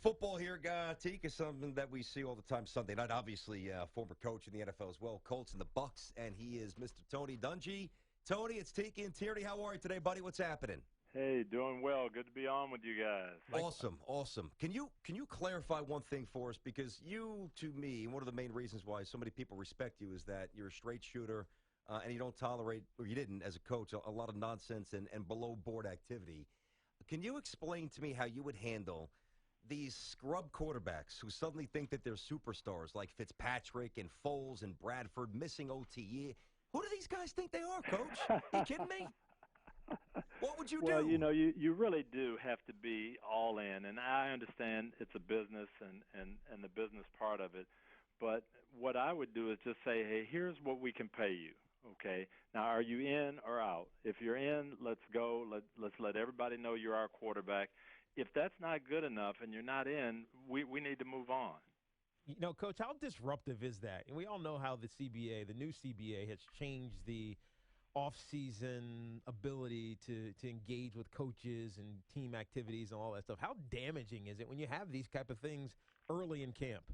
Football here, Tiki, is something that we see all the time Sunday night. Obviously, former coach in the NFL as well, Colts and the Bucs, and he is Mr. Tony Dungy. Tony, it's Tiki and Tierney. How are you today, buddy? What's happening? Hey, doing well. Good to be on with you guys. Awesome. Can you clarify one thing for us? Because you, to me, one of the main reasons why so many people respect you is that you're a straight shooter, and you don't tolerate, or you didn't as a coach, a lot of nonsense and below-board activity. Can you explain to me how you would handle these scrub quarterbacks who suddenly think that they're superstars like Fitzpatrick and Foles and Bradford missing OTE? Who do these guys think they are, Coach? You kidding me? What would you do? Well, you really do have to be all in, and I understand it's a business and the business part of it. But what I would do is just say, hey, here's what we can pay you. Okay. Now, are you in or out? If you're in, let's go. Let's let everybody know you're our quarterback. If that's not good enough and you're not in, we need to move on. Coach, how disruptive is that? And we all know how the new CBA, has changed the off-season ability to engage with coaches and team activities and all that stuff. How damaging is it when you have these type of things early in camp?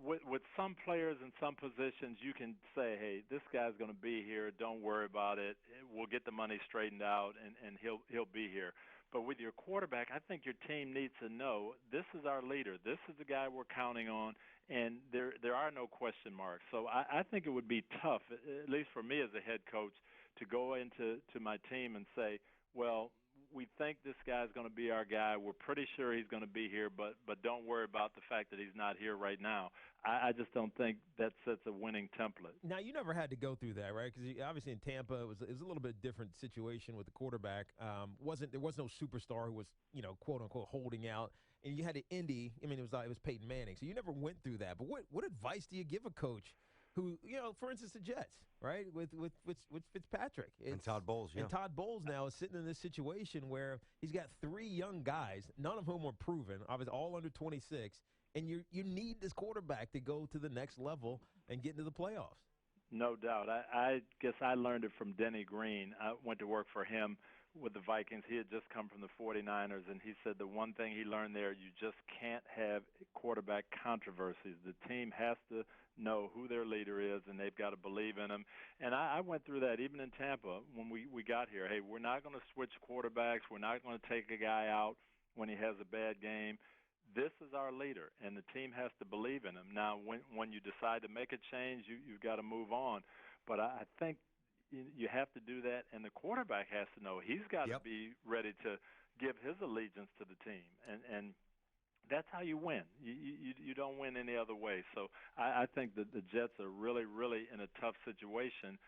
With some players in some positions, you can say, hey, this guy's going to be here. Don't worry about it. We'll get the money straightened out, and he'll be here. But with your quarterback, I think your team needs to know this is our leader. This is the guy we're counting on, and there are no question marks. So I think it would be tough, at least for me as a head coach, to go into my team and say, well, we think this guy's going to be our guy. We're pretty sure he's going to be here, but don't worry about the fact that he's not here right now. I just don't think that sets a winning template. Now, you never had to go through that, right? Because obviously in Tampa, it was a little bit different situation with the quarterback. There was no superstar who was, quote unquote, holding out, and you had an Indy. I mean, it was Peyton Manning, so you never went through that. But what advice do you give a coach who, for instance, the Jets, right, with Fitzpatrick. And Todd Bowles, yeah. And Todd Bowles now is sitting in this situation where he's got three young guys, none of whom are proven, obviously all under 26, and you need this quarterback to go to the next level and get into the playoffs. No doubt. I guess I learned it from Denny Green. I went to work for him with the Vikings. He had just come from the 49ers, and he said the one thing he learned there, you just can't have quarterback controversies. The team has to know who their leader is, and they've got to believe in him. And I went through that even in Tampa when we got here. Hey, we're not going to switch quarterbacks. We're not going to take a guy out when he has a bad game. This is our leader, and the team has to believe in him. Now, when you decide to make a change, you've got to move on. But I think you have to do that, and the quarterback has to know he's got to be ready to give his allegiance to the team, and that's how you win. You don't win any other way. So I think that the Jets are really, really in a tough situation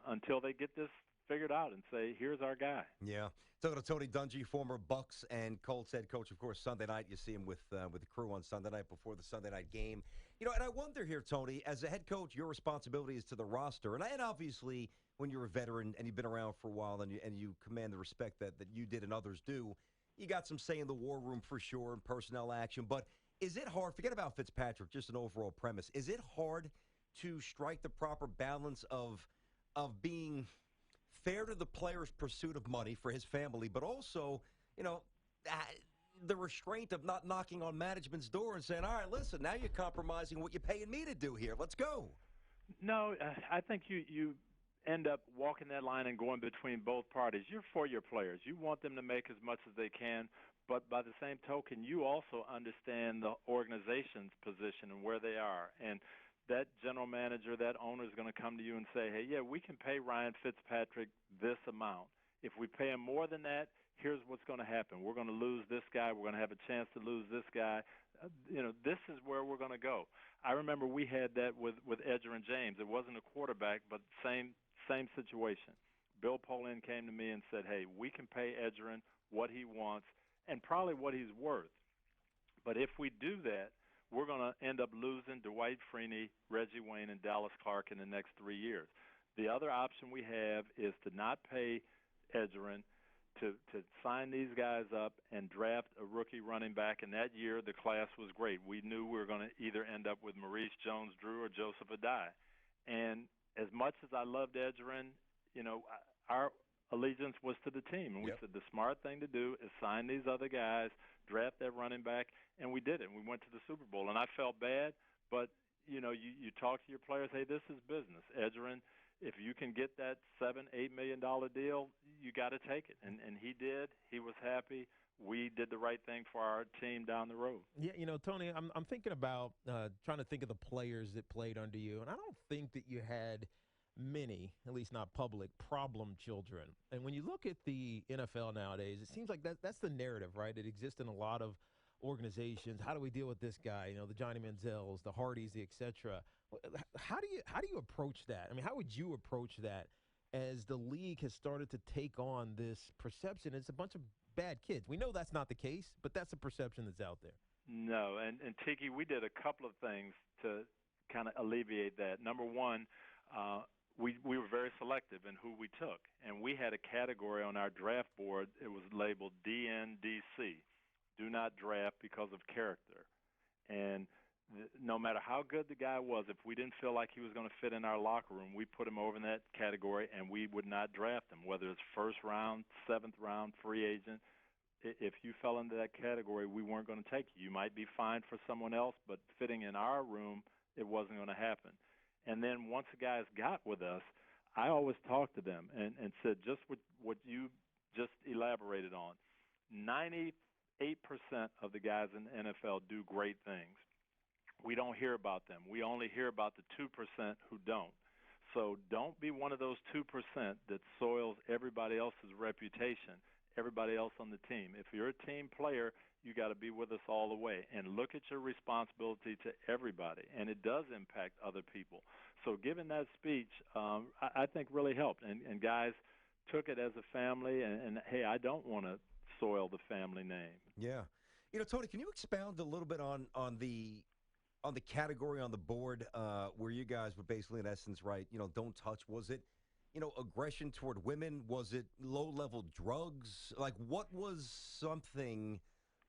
until they get this figured out and say, here's our guy. Yeah. Talking to Tony Dungy, former Bucs and Colts head coach, of course, Sunday night. You see him with the crew on Sunday night before the Sunday night game. And I wonder here, Tony, as a head coach, your responsibility is to the roster. And obviously, when you're a veteran and you've been around for a while and you command the respect that you did and others do, you got some say in the war room for sure and personnel action. But is it hard, forget about Fitzpatrick, just an overall premise, is it hard to strike the proper balance of being fair to the player's pursuit of money for his family, but also, the restraint of not knocking on management's door and saying, all right, listen, now you're compromising what you're paying me to do here. Let's go. No, I think you end up walking that line and going between both parties. You're for your players. You want them to make as much as they can, but by the same token, you also understand the organization's position and where they are. And that general manager, that owner is going to come to you and say, hey, yeah, we can pay Ryan Fitzpatrick this amount. If we pay him more than that, here's what's going to happen. We're going to lose this guy. We're going to have a chance to lose this guy. This is where we're going to go. I remember we had that with Edgerrin James. It wasn't a quarterback, but same situation. Bill Polian came to me and said, hey, we can pay Edgerrin what he wants and probably what he's worth. But if we do that, we're going to end up losing Dwight Freeney, Reggie Wayne, and Dallas Clark in the next 3 years. The other option we have is to not pay Edgerrin, to sign these guys up and draft a rookie running back. And that year, the class was great. We knew we were going to either end up with Maurice Jones-Drew or Joseph Adai. And as much as I loved Edgerrin, our allegiance was to the team. And we said the smart thing to do is sign these other guys, draft that running back, and we did it. And we went to the Super Bowl, and I felt bad, but you talk to your players, hey, this is business. Edgerrin, if you can get that $7-8 million deal, you got to take it. And he did. He was happy. We did the right thing for our team down the road. Yeah, Tony, I'm thinking about trying to think of the players that played under you, and I don't think that you had many, at least not public, problem children. And when you look at the NFL nowadays, it seems like that's the narrative, right? It exists in a lot of organizations. How do we deal with this guy? The Johnny Manziels, the Hardys, the et cetera. How do you approach that? I mean, how would you approach that as the league has started to take on this perception? It's a bunch of bad kids. We know that's not the case, but that's the perception that's out there. No, and Tiki, we did a couple of things to kind of alleviate that. Number one, we were very selective in who we took, and we had a category on our draft board. It was labeled DNDC, do not draft because of character. And no matter how good the guy was, if we didn't feel like he was going to fit in our locker room, we put him over in that category, and we would not draft him, whether it's first round, seventh round, free agent. If you fell into that category, we weren't going to take you. You might be fine for someone else, but fitting in our room, it wasn't going to happen. And then once the guys got with us, I always talked to them and said just what you just elaborated on. 98% of the guys in the NFL do great things. We don't hear about them. We only hear about the 2% who don't. So don't be one of those 2% that soils everybody else's reputation, everybody else on the team. If you're a team player, you got to be with us all the way and look at your responsibility to everybody, and it does impact other people. So giving that speech, I think really helped, and guys took it as a family, and hey, I don't want to soil the family name. Yeah. Tony, can you expound a little bit on the category on the board where you guys were basically, in essence, right, don't touch? Was it, aggression toward women? Was it low-level drugs? Like, what was something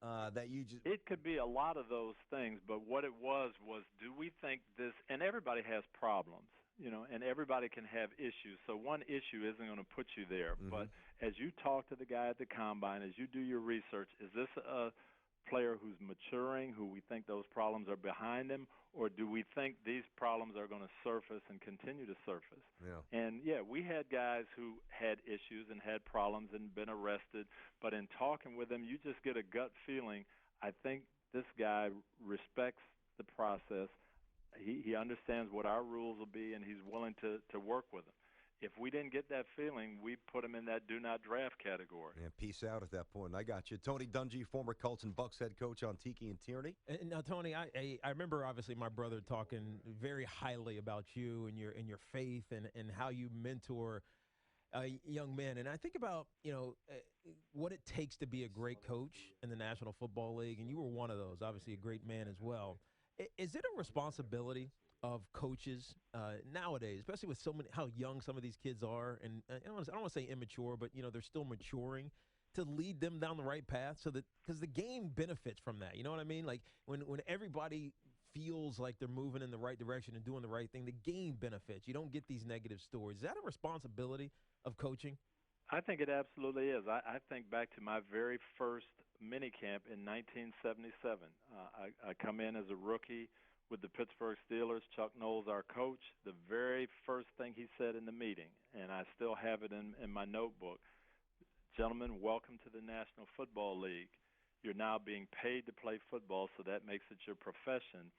that you just... It could be a lot of those things, but what it was do we think this, and everybody has problems, and everybody can have issues, so one issue isn't going to put you there. Mm-hmm. But as you talk to the guy at the combine, as you do your research, is this a player who's maturing, who we think those problems are behind him, or do we think these problems are going to surface and continue to surface? Yeah. And, we had guys who had issues and had problems and been arrested, but in talking with them, you just get a gut feeling, I think this guy respects the process. He understands what our rules will be, and he's willing to work with them. If we didn't get that feeling, we put him in that do not draft category. Yeah, peace out at that point. I got you. Tony Dungy, former Colts and Bucs head coach on Tiki and Tierney. And now, Tony, I remember obviously my brother talking very highly about you and your faith and how you mentor young men. And I think about, what it takes to be a great coach in the National Football League, and you were one of those, obviously a great man as well. Is it a responsibility of coaches nowadays, especially with so many, how young some of these kids are, and I don't want to say immature, but they're still maturing, to lead them down the right path, so that, because the game benefits from that. You know what I mean? Like when everybody feels like they're moving in the right direction and doing the right thing, the game benefits. You don't get these negative stories. Is that a responsibility of coaching? I think it absolutely is. I think back to my very first minicamp in 1977. I come in as a rookie with the Pittsburgh Steelers. Chuck Knowles, our coach, the very first thing he said in the meeting, and I still have it in my notebook, gentlemen, welcome to the National Football League. You're now being paid to play football, so that makes it your profession,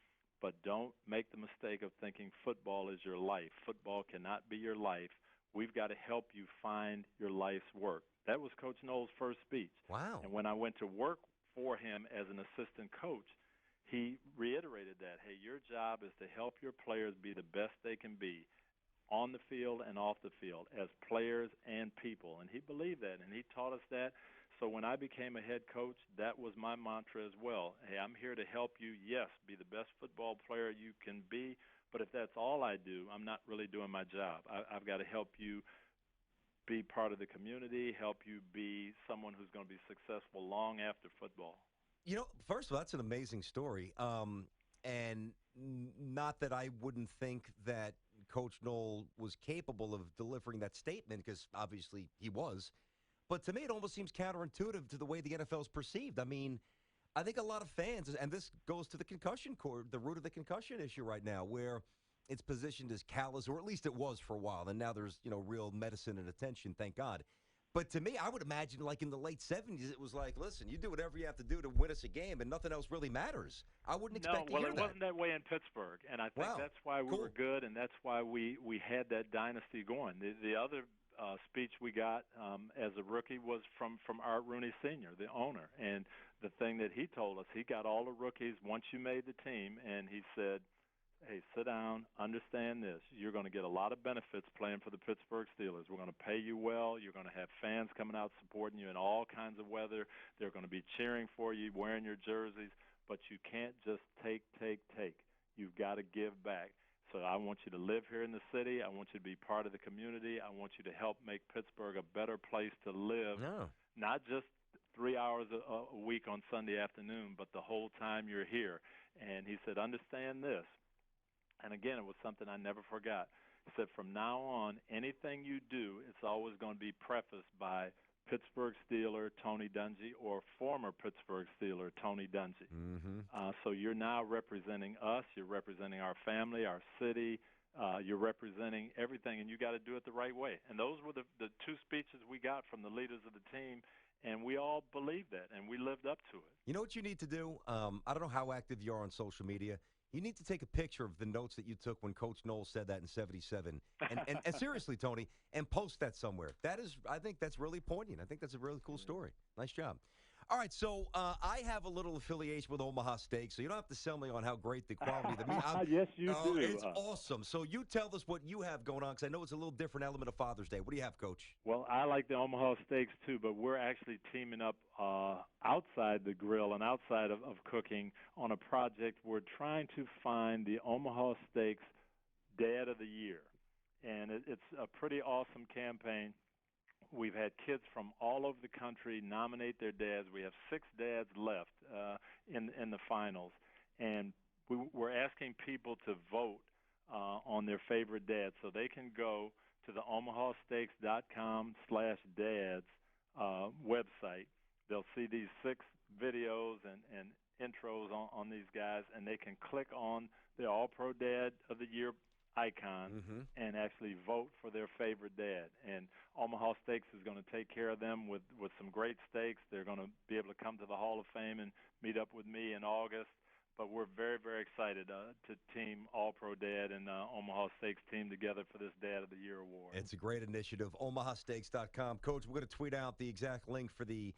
but don't make the mistake of thinking football is your life. Football cannot be your life. We've got to help you find your life's work. That was Coach Knowles' first speech. Wow. And when I went to work for him as an assistant coach, he reiterated that, hey, your job is to help your players be the best they can be on the field and off the field as players and people. And he believed that, and he taught us that. So when I became a head coach, that was my mantra as well. Hey, I'm here to help you, yes, be the best football player you can be, but if that's all I do, I'm not really doing my job. I've got to help you be part of the community, help you be someone who's going to be successful long after football. First of all, that's an amazing story. And not that I wouldn't think that Coach Knoll was capable of delivering that statement, because obviously he was. But to me, it almost seems counterintuitive to the way the NFL is perceived. I mean, I think a lot of fans, and this goes to the concussion cord, the root of the concussion issue right now, where it's positioned as callous, or at least it was for a while, and now there's real medicine and attention, thank God. But to me, I would imagine, like in the late '70s, it was like, listen, you do whatever you have to do to win us a game, and nothing else really matters. I wouldn't No, expect to well, hear it that. wasn't that way in Pittsburgh, and I think Wow, that's why we cool. were good, and that's why we had that dynasty going. The other speech we got as a rookie was from Art Rooney Sr., the owner, and the thing that he told us, he got all the rookies once you made the team, and he said, hey, sit down, understand this. You're going to get a lot of benefits playing for the Pittsburgh Steelers. We're going to pay you well. You're going to have fans coming out supporting you in all kinds of weather. They're going to be cheering for you, wearing your jerseys. But you can't just take. You've got to give back. So I want you to live here in the city. I want you to be part of the community. I want you to help make Pittsburgh a better place to live, No. not just 3 hours a week on Sunday afternoon, but the whole time you're here. And he said, understand this. And again, it was something I never forgot. He said, from now on, anything you do, it's always going to be prefaced by Pittsburgh Steeler Tony Dungy or former Pittsburgh Steeler Tony Dungy. Mm-hmm. So you're now representing us. You're representing our family, our city. You're representing everything, and you got to do it the right way. And those were the two speeches we got from the leaders of the team, and we all believed that, and we lived up to it. You know what you need to do? I don't know how active you are on social media. You need to take a picture of the notes that you took when Coach Knowles said that in '77, and seriously, Tony, and post that somewhere. I think that's really poignant. I think that's a really cool story. Nice job. All right, so I have a little affiliation with Omaha Steaks, so you don't have to sell me on how great the quality of the meat. Yes, you do. It's awesome. So you tell us what you have going on, because I know it's a little different element of Father's Day. What do you have, Coach? Well, I like the Omaha Steaks too, but we're actually teaming up outside the grill and outside of cooking on a project. We're trying to find the Omaha Steaks Dad of the Year, and it's a pretty awesome campaign. We've had kids from all over the country nominate their dads. We have 6 dads left in the finals, and we're asking people to vote on their favorite dads, so they can go to the omahasteaks.com/dads website. They'll see these 6 videos and intros on these guys, and they can click on the All-Pro Dad of the Year icon and actually vote for their favorite dad. And Omaha Steaks is going to take care of them with some great steaks. They're going to be able to come to the Hall of Fame and meet up with me in August. But we're very, very excited to team All-Pro Dad and Omaha Steaks team together for this Dad of the Year award. It's a great initiative. omahasteaks.com. Coach, we're going to tweet out the exact link for the